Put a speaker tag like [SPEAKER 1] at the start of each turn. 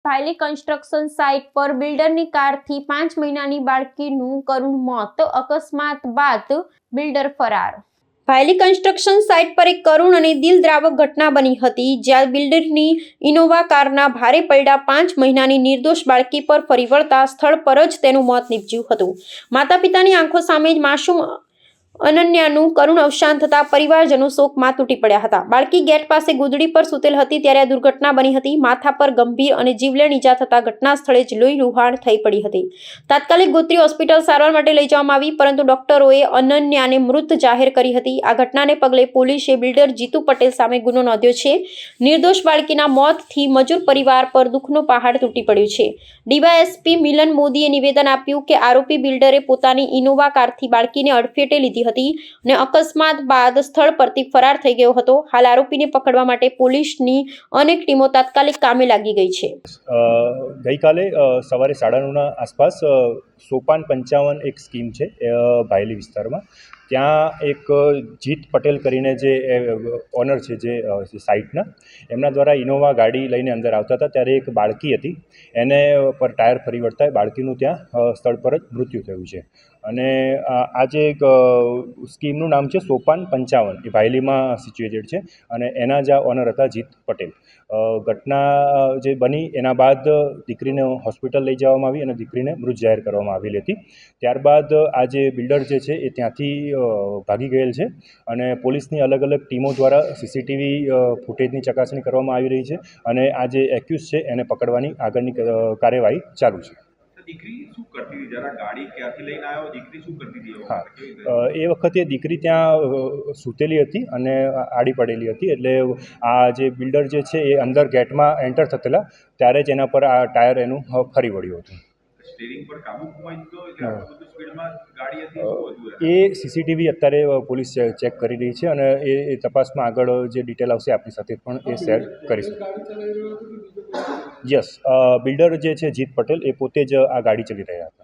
[SPEAKER 1] ભાયલી construction site પર બિલ્ડરની કારથી 5 મહિનાની બાળકીનું કરુણ મોત, અકસ્માત બાદ બિલ્ડર ફરાર। ભાયલી કન્સ્ટ્રક્શન સાઇટ પર એક કરુણ અને દિલદ્રાવક ઘટના બની હતી, જ્યાં બિલ્ડરની ઇનોવા કારના ભારે પૈડા 5 મહિનાની નિર્દોષ બાળકી પર ફરી વળતા સ્થળ પર જ તેનું મોત નીપજ્યું હતું। માતા પિતાની આંખો સામે જ માસૂમ અનન્યાનું કરુણ અવસાન થતા પરિવારજનો શોકમાં તૂટી પડ્યા હતા। બાળકી ગેટ પાસે ગોદડી પર સૂતેલ હતી ત્યારે આ દુર્ઘટના બની હતી। માથા પર ગંભીર અને જીવલેણ ઈજા થતા ઘટના સ્થળે જ લોહી લુહાણ થઈ પડી હતી। તાત્કાલિક ગોત્રી હોસ્પિટલ સારવાર માટે લઈ જવામાં આવી, પરંતુ ડોક્ટરોએ અનન્યાને મૃત જાહેર કરી હતી। આ ઘટનાને પગલે પોલીસે બિલ્ડર જીતુ પટેલ સામે ગુનો નોંધ્યો છે। નિર્દોષ બાળકીના મોતથી મજૂર પરિવાર પર દુઃખનો પહાડ તૂટી પડ્યો છે। ડીવાયએસપી મિલન મોદીએ નિવેદન આપ્યું કે આરોપી બિલ્ડરે પોતાની ઇનોવા કારથી બાળકીને અડફેટે લીધી હતી અને અકસ્માત બાદ સ્થળ પરથી ફરાર થઈ ગયો હતો। હાલ આરોપીને પકડવા માટે પોલીસની અનેક ટીમો તાત્કાલિક કામે લાગી ગઈ છે।
[SPEAKER 2] ગઈકાલે સવારે 9:30 આસપાસ સોપાન 55 એક સ્કીમ છે ભાયલી વિસ્તારમાં, ત્યાં એક જીત પટેલ કરીને જે ઓનર છે જે સાઇટના, એમના દ્વારા ઇનોવા ગાડી લઈને અંદર આવતા હતા ત્યારે એક બાળકી હતી, એને પર ટાયર ફરી વળતા બાળકીનું ત્યાં સ્થળ પર જ મૃત્યુ થયું છે। અને આ જે એક સ્કીમનું નામ છે સોપાન 55, એ ભાયલીમાં સિચ્યુએટેડ છે અને એના જ ઓનર હતા જીત પટેલ। ઘટના જે બની એના બાદ દીકરીને હોસ્પિટલ લઈ જવામાં આવી અને દીકરીને મૃત જાહેર કરવામાં આવેલી હતી। ત્યારબાદ આ જે બિલ્ડર જે છે એ ત્યાંથી ભાગી ગયેલ છે અને પોલીસની અલગ અલગ ટીમો દ્વારા સીસીટીવી ફૂટેજની ચકાસણી કરવામાં આવી રહી છે અને આ જે એક્યુઝ છે એને પકડવાની આગળની કાર્યવાહી ચાલુ છે।
[SPEAKER 3] દીકરી શું કરતી હતી? જરા ગાડી ક્યાંથી લઈને આવ્યો? દીકરી શું કરતી હતી?
[SPEAKER 2] હા, એ વખતે દીકરી ત્યાં સૂતેલી હતી અને આડી પડેલી હતી, એટલે આ જે બિલ્ડર જે છે એ અંદર ગેટમાં એન્ટર થતેલા ત્યારે જ એના પર આ ટાયર એનું ફરી વળ્યું હતું।
[SPEAKER 3] સ્ટીરિંગ પર કાબુ ગુમાવી દીધો એટલે આટલું બધું સ્પીડમાં ગાડી હતી?
[SPEAKER 2] એ સીસીટીવી અત્યારે પોલીસ ચેક કરી રહી છે અને એ તપાસમાં આગળ જે ડિટેલ આવશે આપણી સાથે પણ એ શેર કરીશું। યસ, બિલ્ડર જે છે જીત પટેલ એ પોતે જ આ ગાડી ચલી રહ્યા હતા।